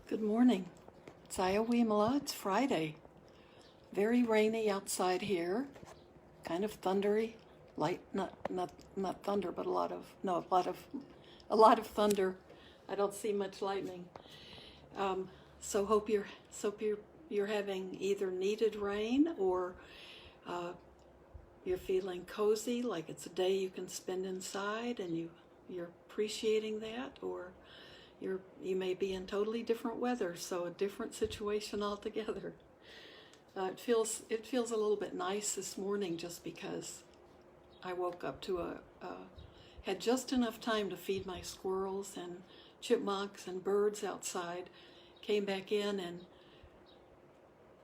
Good morning. It's Ayya Vimala. It's Friday. Very rainy outside here. Kind of thundery. Light, not thunder, but a lot of thunder. I don't see much lightning. So hope you're having either needed rain or you're feeling cozy, like it's a day you can spend inside, and you're appreciating that, or you may be in totally different weather, so a different situation altogether. It feels a little bit nice this morning, just because I woke up to had just enough time to feed my squirrels and chipmunks and birds outside. Came back in, and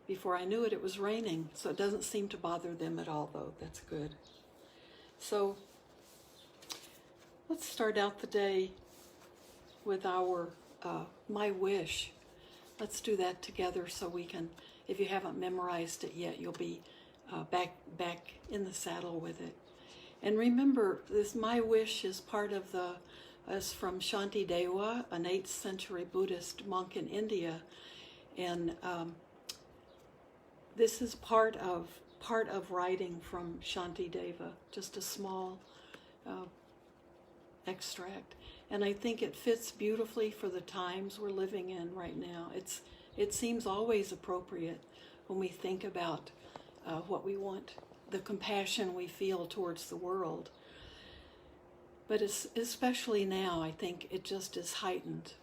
before I knew it, it was raining. So it doesn't seem to bother them at all, though. That's good. So let's start out the day with our my wish. Let's do that together, so we can, if you haven't memorized it yet, you'll be back in the saddle with it. And remember, this my wish is part of is from Shantideva, an 8th century Buddhist monk in India, and this is part of writing from Shantideva, just a small extract. And I think it fits beautifully for the times we're living in right now. It seems always appropriate when we think about what we want, the compassion we feel towards the world. But especially now, I think it just is heightened.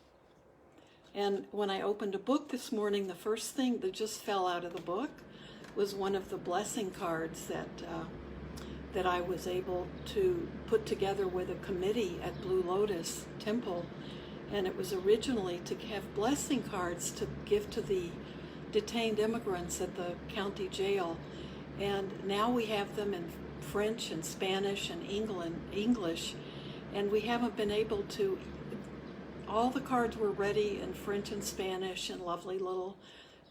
And when I opened a book this morning, the first thing that just fell out of the book was one of the blessing cards that I was able to put together with a committee at Blue Lotus Temple. And it was originally to have blessing cards to give to the detained immigrants at the county jail. And now we have them in French and Spanish and English. And we haven't been able to, all the cards were ready in French and Spanish in lovely little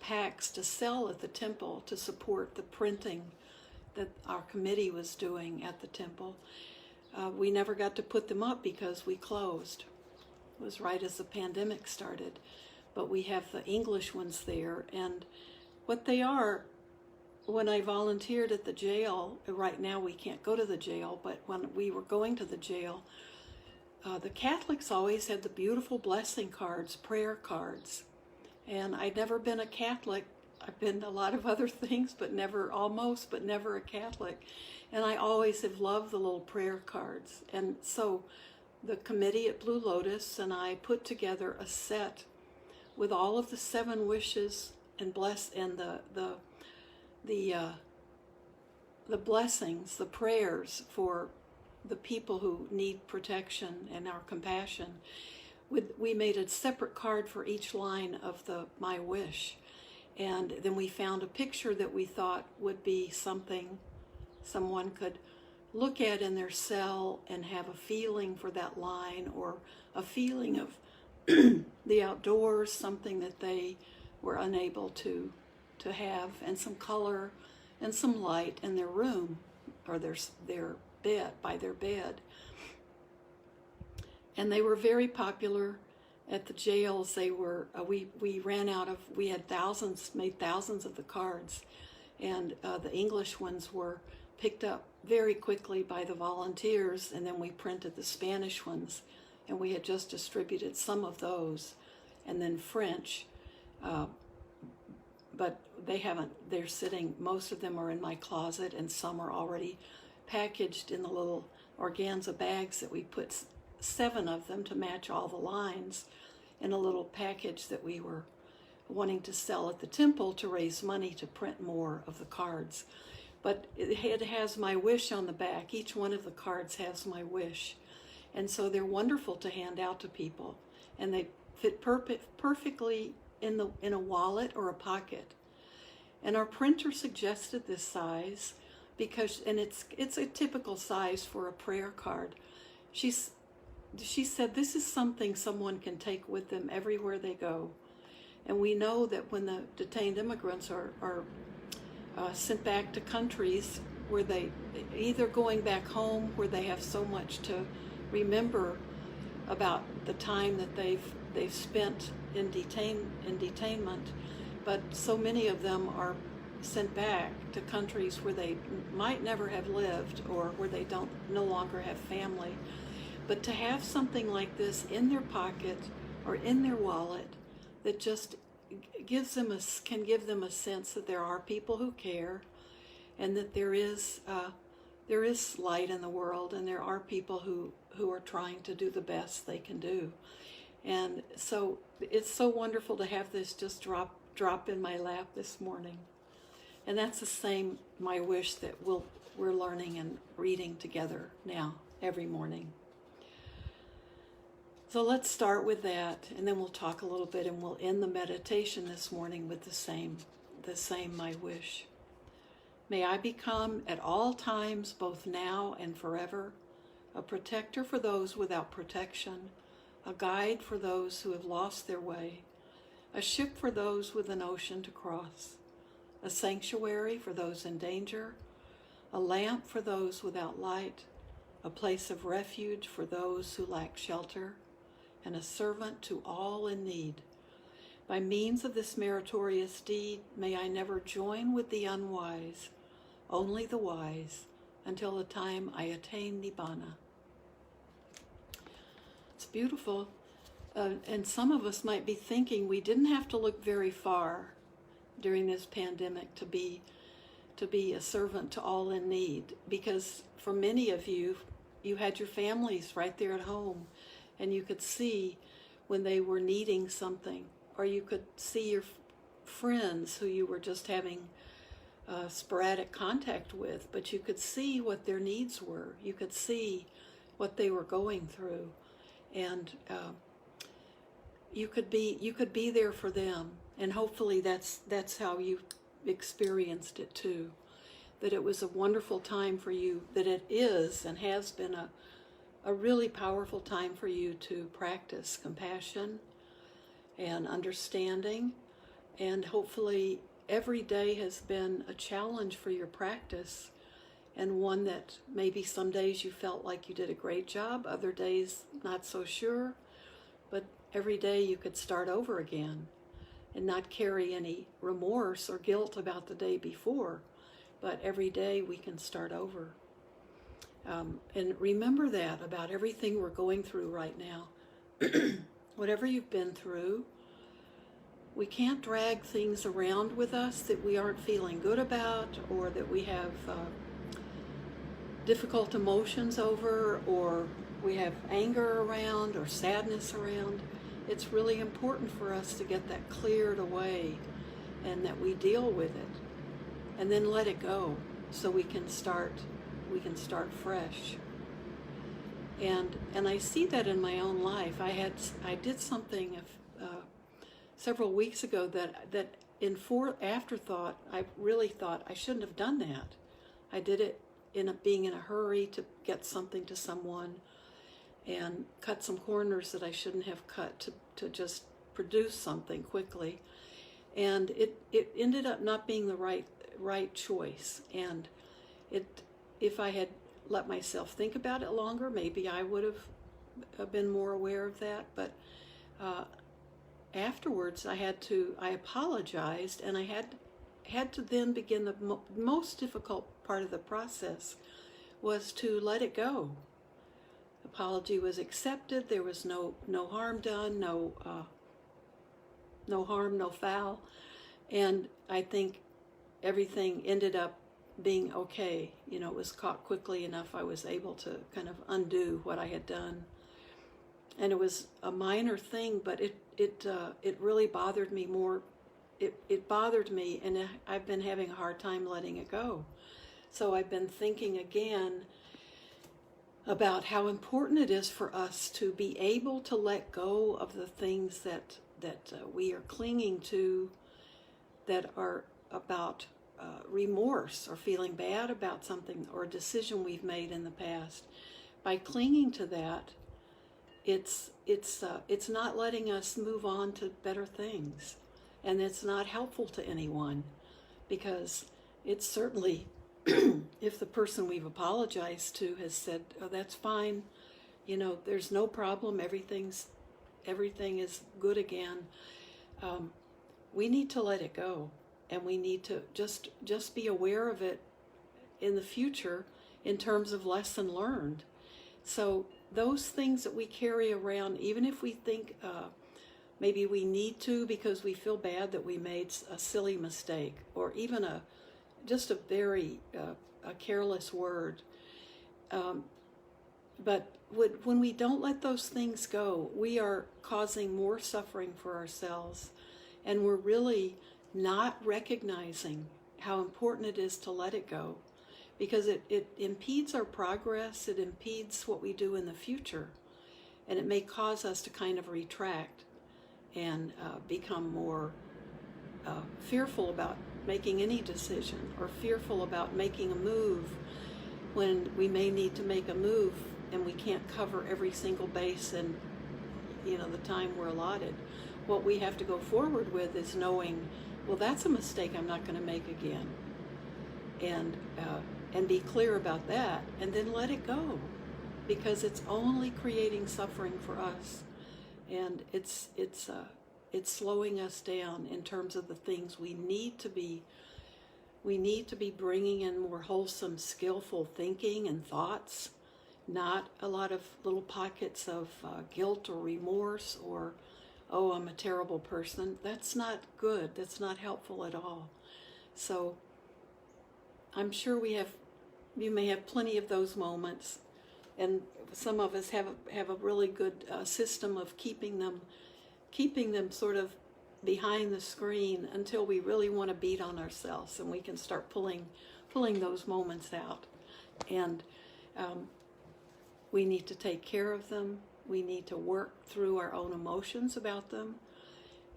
packs to sell at the temple to support the printing that our committee was doing at the temple. We never got to put them up because we closed. It was right as the pandemic started. But we have the English ones there. And what they are, when I volunteered at the jail, right now we can't go to the jail, but when we were going to the jail, the Catholics always had the beautiful blessing cards, prayer cards. And I'd never been a Catholic. I've been a lot of other things, but never a Catholic. And I always have loved the little prayer cards. And so the committee at Blue Lotus and I put together a set with all of the 7 wishes and the blessings, the prayers for the people who need protection and our compassion. We made a separate card for each line of my wish. And then we found a picture that we thought would be something someone could look at in their cell and have a feeling for that line, or a feeling of the outdoors, something that they were unable to have, and some color and some light in their room or their bed, by their bed. And they were very popular at the jails. They were, we ran out of, we had made thousands of the cards, and the English ones were picked up very quickly by the volunteers, and then we printed the Spanish ones, and we had just distributed some of those, and then French, but they're sitting, most of them are in my closet, and some are already packaged in the little organza bags that we put 7 of them to match all the lines in a little package that we were wanting to sell at the temple to raise money to print more of the cards. But it has my wish on the back. Each one of the cards has my wish. And so they're wonderful to hand out to people. And they fit perfectly in a wallet or a pocket. And our printer suggested this size because, and it's a typical size for a prayer card. She said this is something someone can take with them everywhere they go. And we know that when the detained immigrants are sent back to countries where they, either going back home where they have so much to remember about the time that they've spent in detainment, but so many of them are sent back to countries where they might never have lived or where they no longer have family. But to have something like this in their pocket or in their wallet that just can give them a sense that there are people who care, and that there is light in the world, and there are people who are trying to do the best they can do. And so it's so wonderful to have this just drop in my lap this morning. And that's the same, my wish, that we're learning and reading together now every morning. So let's start with that, and then we'll talk a little bit, and we'll end the meditation this morning with the same my wish. May I become at all times, both now and forever, a protector for those without protection, a guide for those who have lost their way, a ship for those with an ocean to cross, a sanctuary for those in danger, a lamp for those without light, a place of refuge for those who lack shelter, and a servant to all in need. By means of this meritorious deed, may I never join with the unwise, only the wise, until the time I attain Nibbana. It's beautiful. And some of us might be thinking we didn't have to look very far during this pandemic to be a servant to all in need, because for many of you, you had your families right there at home, and you could see when they were needing something, or you could see your friends who you were just having sporadic contact with, but you could see what their needs were. You could see what they were going through, and you could be there for them. And hopefully that's how you experienced it too. That it was a wonderful time for you. That it is and has been a really powerful time for you to practice compassion and understanding, and hopefully every day has been a challenge for your practice, and one that maybe some days you felt like you did a great job, other days not so sure, but every day you could start over again and not carry any remorse or guilt about the day before, but every day we can start over. And remember that about everything we're going through right now. Whatever you've been through, we can't drag things around with us that we aren't feeling good about, or that we have difficult emotions over, or we have anger around, or sadness around. It's really important for us to get that cleared away, and that we deal with it, and then let it go, so we can start fresh. And I see that in my own life. I did something several weeks ago that in afterthought, I really thought I shouldn't have done that. I did it being in a hurry to get something to someone, and cut some corners that I shouldn't have cut to just produce something quickly. And it ended up not being the right choice. And if I had let myself think about it longer, maybe I would have been more aware of that. But afterwards, I apologized, and I had to then begin the most difficult part of the process was to let it go. Apology was accepted. There was no harm done, no harm, no foul, and I think everything ended up being okay. It was caught quickly enough. I was able to kind of undo what I had done, and it was a minor thing, but it really bothered me more. It bothered me, and I've been having a hard time letting it go. So I've been thinking again about how important it is for us to be able to let go of the things that we are clinging to, that are about remorse or feeling bad about something or a decision we've made in the past. By clinging to that, it's not letting us move on to better things, and it's not helpful to anyone, because it's certainly if the person we've apologized to has said, "Oh, that's fine, there's no problem, everything's everything is good again. We need to let it go, and we need to just be aware of it in the future in terms of lesson learned. So those things that we carry around, even if we think maybe we need to because we feel bad that we made a silly mistake, or even just a very a careless word. But when we don't let those things go, we are causing more suffering for ourselves, and we're really not recognizing how important it is to let it go, because it impedes our progress, it impedes what we do in the future, and it may cause us to kind of retract and become more fearful about making any decision, or fearful about making a move when we may need to make a move and we can't cover every single base in the time we're allotted. What we have to go forward with is knowing, well, that's a mistake I'm not going to make again, and be clear about that, and then let it go, because it's only creating suffering for us, and it's slowing us down in terms of the things we need to be bringing in more wholesome, skillful thinking and thoughts, not a lot of little pockets of guilt or remorse, or, oh, I'm a terrible person. That's not good. That's not helpful at all. So I'm sure you may have plenty of those moments, and some of us have a really good system of keeping them sort of behind the screen until we really want to beat on ourselves, and we can start pulling those moments out. And we need to take care of them. We need to work through our own emotions about them.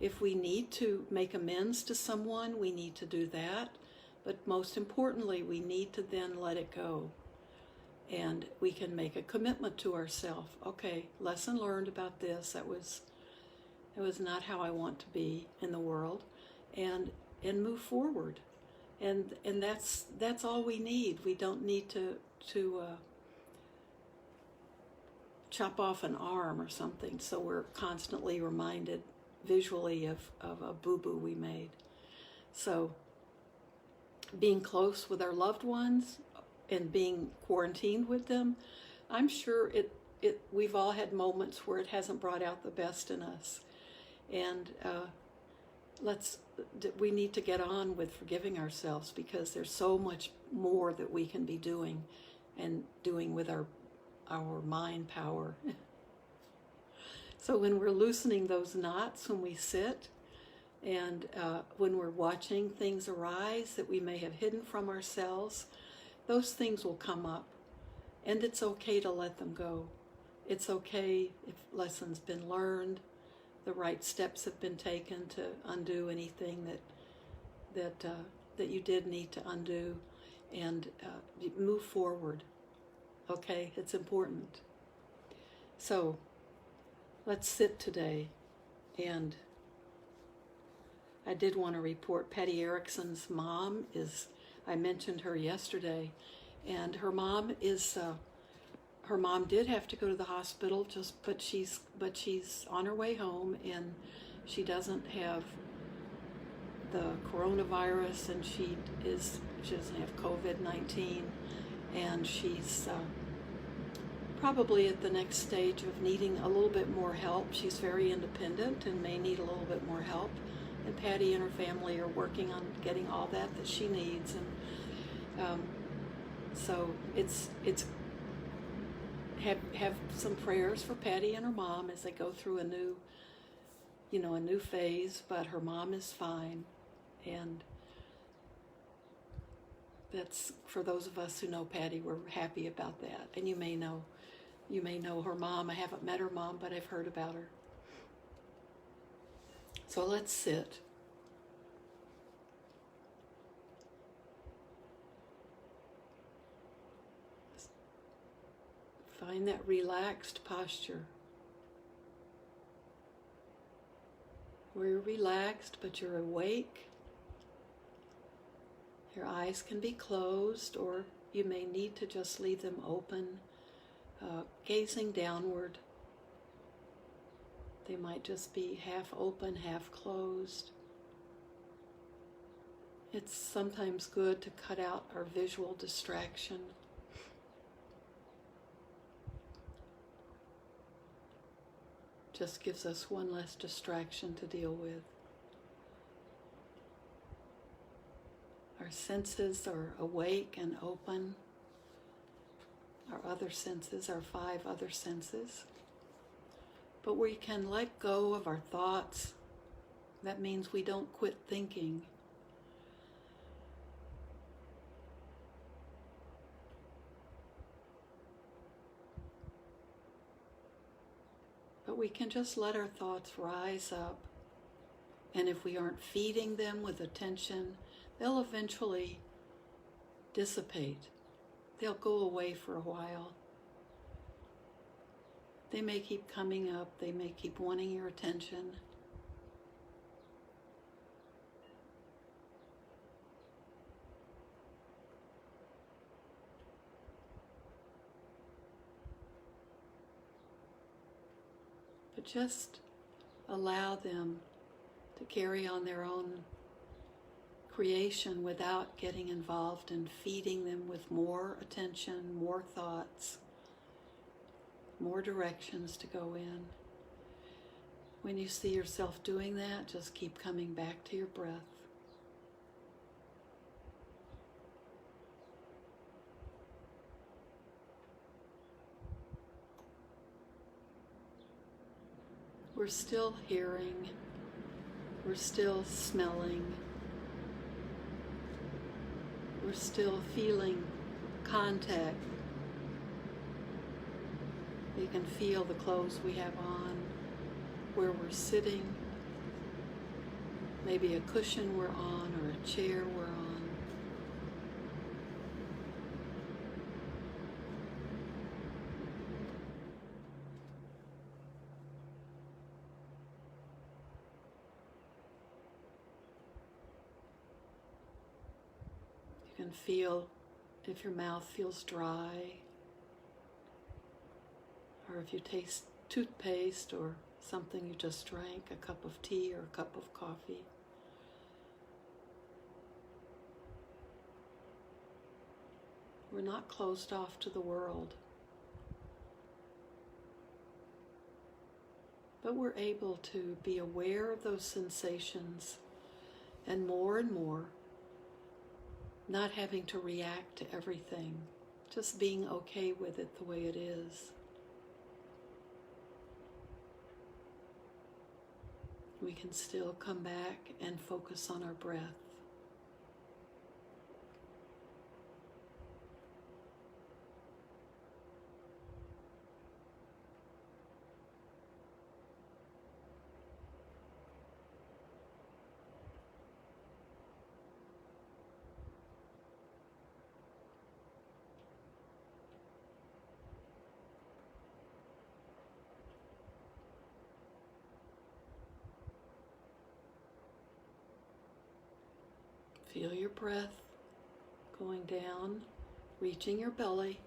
If we need to make amends to someone, we need to do that. But most importantly, we need to then let it go. And we can make a commitment to ourselves. Okay, lesson learned about this. That was not how I want to be in the world, and move forward. And that's all we need. We don't need to chop off an arm or something, so we're constantly reminded visually of a boo-boo we made. So being close with our loved ones and being quarantined with them, I'm sure we've all had moments where it hasn't brought out the best in us. And we need to get on with forgiving ourselves, because there's so much more that we can be doing with our mind power. So when we're loosening those knots, when we sit, and when we're watching things arise that we may have hidden from ourselves, those things will come up, and it's okay to let them go. It's okay if lessons been learned, the right steps have been taken to undo anything that you did need to undo, and move forward. Okay, it's important. So let's sit today. And I did want to report Patty Erickson's mom I mentioned her yesterday, and her mom did have to go to the hospital, but she's on her way home, and she doesn't have the coronavirus, and she doesn't have COVID-19, and she's probably at the next stage of needing a little bit more help. She's very independent and may need a little bit more help, and Patty and her family are working on getting all that she needs, and so it's have some prayers for Patty and her mom as they go through a new phase. But her mom is fine, and that's, for those of us who know Patty, we're happy about that. And you may know her mom. I haven't met her mom, but I've heard about her. So let's sit. Find that relaxed posture, where you're relaxed but you're awake. Your eyes can be closed, or you may need to just leave them open, gazing downward. They might just be half open, half closed. It's sometimes good to cut out our visual distraction. Just gives us one less distraction to deal with. Our senses are awake and open. Our other senses, our 5 other senses. But we can let go of our thoughts. That means we don't quit thinking. But we can just let our thoughts rise up. And if we aren't feeding them with attention, they'll eventually dissipate. They'll go away for a while. They may keep coming up. They may keep wanting your attention. But just allow them to carry on their own creation without getting involved in feeding them with more attention, more thoughts, more directions to go in. When you see yourself doing that, just keep coming back to your breath. We're still hearing, we're still smelling, we're still feeling contact. We can feel the clothes we have on, where we're sitting, maybe a cushion we're on or a chair we're on. You can feel if your mouth feels dry, or if you taste toothpaste or something you just drank, a cup of tea or a cup of coffee. We're not closed off to the world, but we're able to be aware of those sensations and more, not having to react to everything, just being okay with it the way it is. We can still come back and focus on our breath. Feel your breath going down, reaching your belly.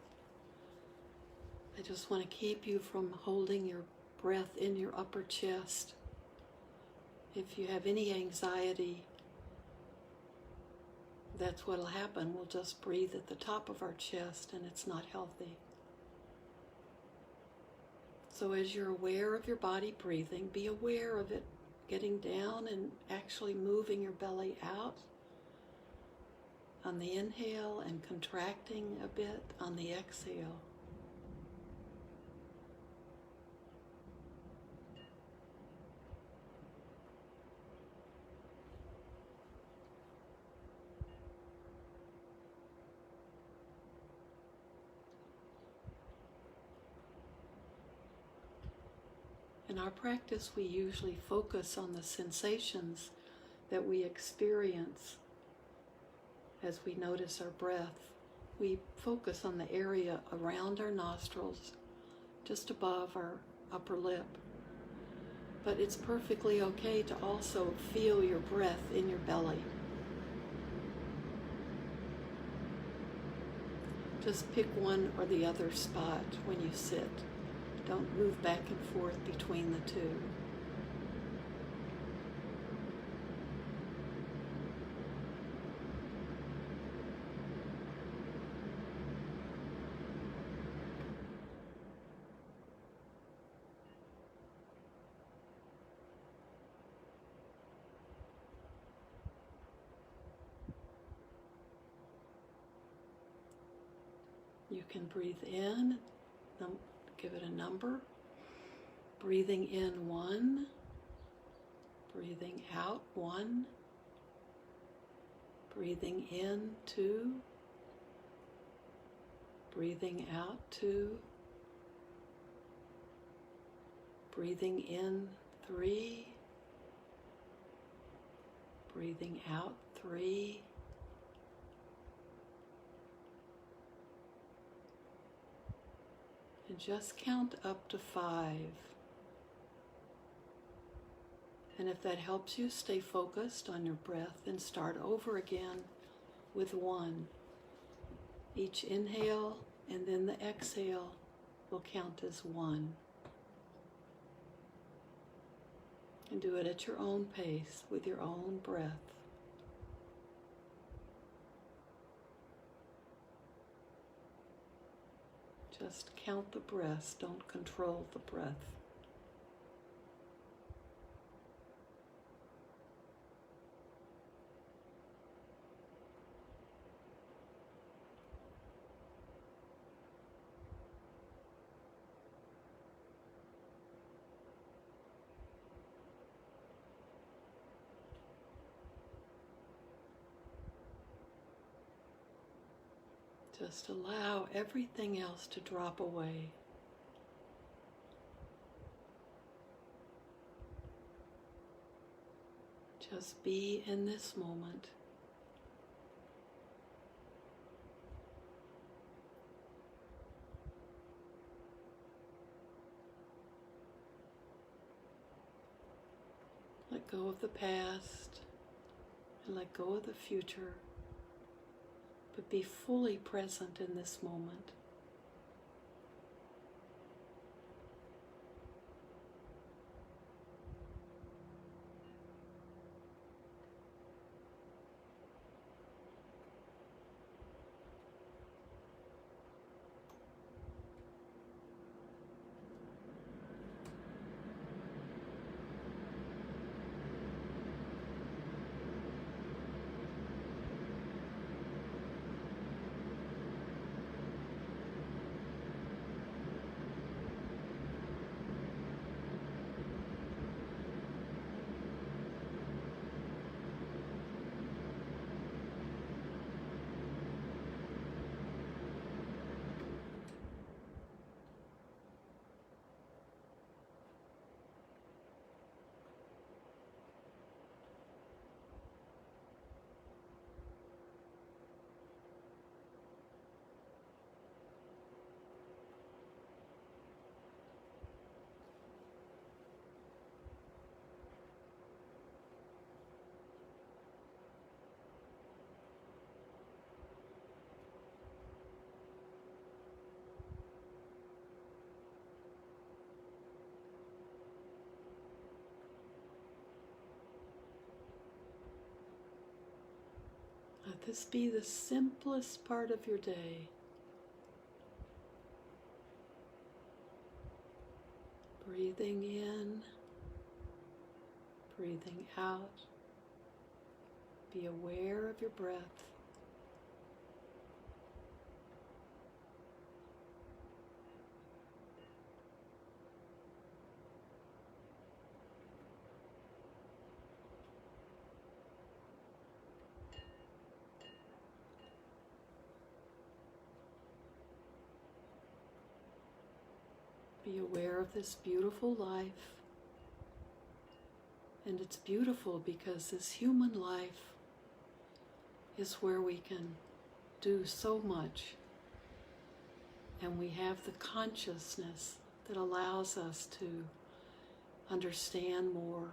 I just want to keep you from holding your breath in your upper chest. If you have any anxiety, that's what'll happen. We'll just breathe at the top of our chest, and it's not healthy. So as you're aware of your body breathing, be aware of it getting down and actually moving your belly out on the inhale and contracting a bit on the exhale. In our practice, we usually focus on the sensations that we experience as we notice our breath. We focus on the area around our nostrils, just above our upper lip. But it's perfectly okay to also feel your breath in your belly. Just pick one or the other spot when you sit. Don't move back and forth between the two. You can breathe in, give it a number. Breathing in 1, breathing out 1, breathing in 2, breathing out 2, breathing in 3, breathing out 3, and just count up to 5. And if that helps you stay focused on your breath, then start over again with 1. Each inhale and then the exhale will count as 1. And do it at your own pace with your own breath. Just count the breaths, don't control the breath. Just allow everything else to drop away. Just be in this moment. Let go of the past and let go of the future. But be fully present in this moment. Let this be the simplest part of your day. Breathing in, breathing out. Be aware of your breath. Be aware of this beautiful life. And it's beautiful because this human life is where we can do so much. And we have the consciousness that allows us to understand more.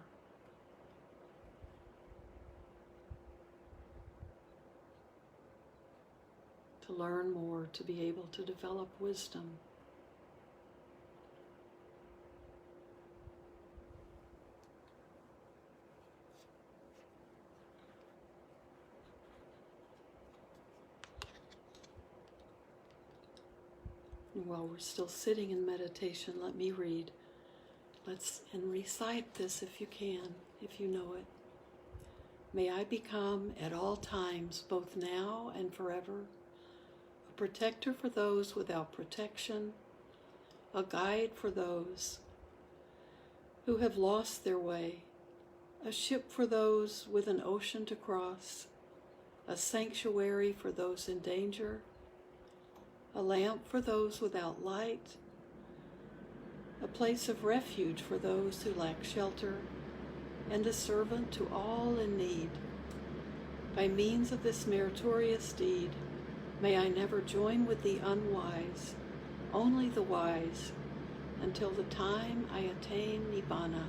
To learn more, to be able to develop wisdom. While we're still sitting in meditation, let me read. And recite this if you can, if you know it. May I become at all times, both now and forever, a protector for those without protection, a guide for those who have lost their way, a ship for those with an ocean to cross, a sanctuary for those in danger, a lamp for those without light, a place of refuge for those who lack shelter, and a servant to all in need. By means of this meritorious deed, may I never join with the unwise, only the wise, until the time I attain Nibbana.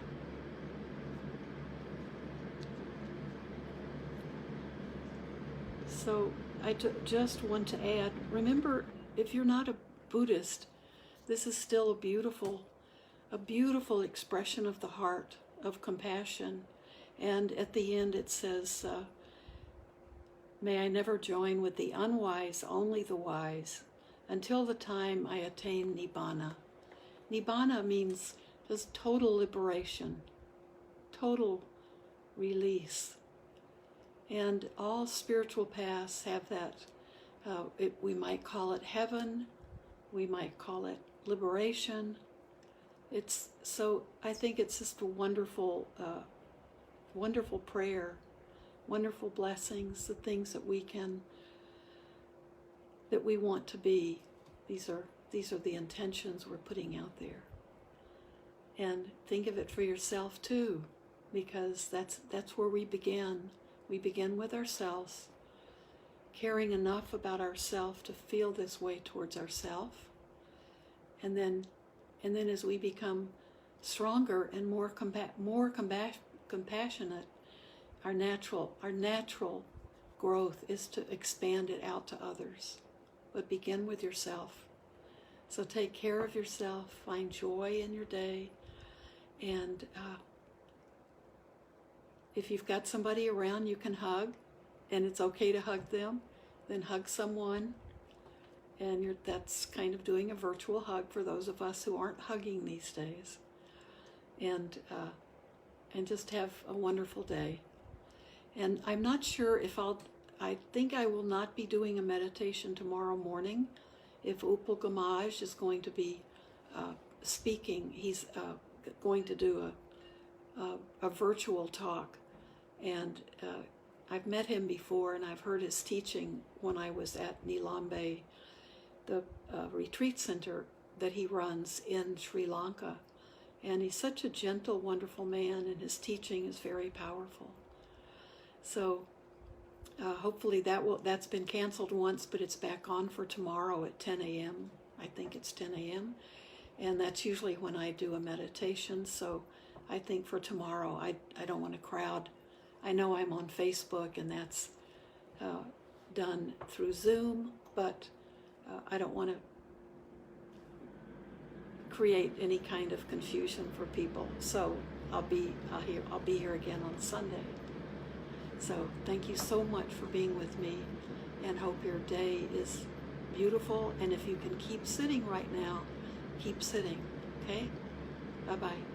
So I just want to add, remember, if you're not a Buddhist, this is still a beautiful expression of the heart, of compassion. And at the end it says, may I never join with the unwise, only the wise, until the time I attain Nibbana. Nibbana means just total liberation, total release. And all spiritual paths have that. We might call it heaven, we might call it liberation. I think it's just a wonderful prayer, wonderful blessings, the things that we want to be. These are the intentions we're putting out there. And think of it for yourself too, because that's where we begin. We begin with ourselves, caring enough about ourselves to feel this way towards ourselves, and then as we become stronger and more compassionate, our natural growth is to expand it out to others. But begin with yourself. So take care of yourself, find joy in your day, and if you've got somebody around you can hug, and it's okay to hug them, then hug someone. And that's kind of doing a virtual hug for those of us who aren't hugging these days. And just have a wonderful day. And I'm not sure if I think I will not be doing a meditation tomorrow morning. If Upal Gamaj is going to be speaking, he's going to do a virtual talk. And I've met him before, and I've heard his teaching when I was at Nilambe, the retreat center that he runs in Sri Lanka. And he's such a gentle, wonderful man, and his teaching is very powerful. So hopefully that's been canceled once, but it's back on for tomorrow at 10 a.m. I think it's 10 a.m. And that's usually when I do a meditation. So I think for tomorrow, I don't want to crowd. I know I'm on Facebook, and that's done through Zoom, but I don't want to create any kind of confusion for people. So I'll be here again on Sunday. So thank you so much for being with me, and hope your day is beautiful. And if you can keep sitting right now, keep sitting. Okay? Bye-bye.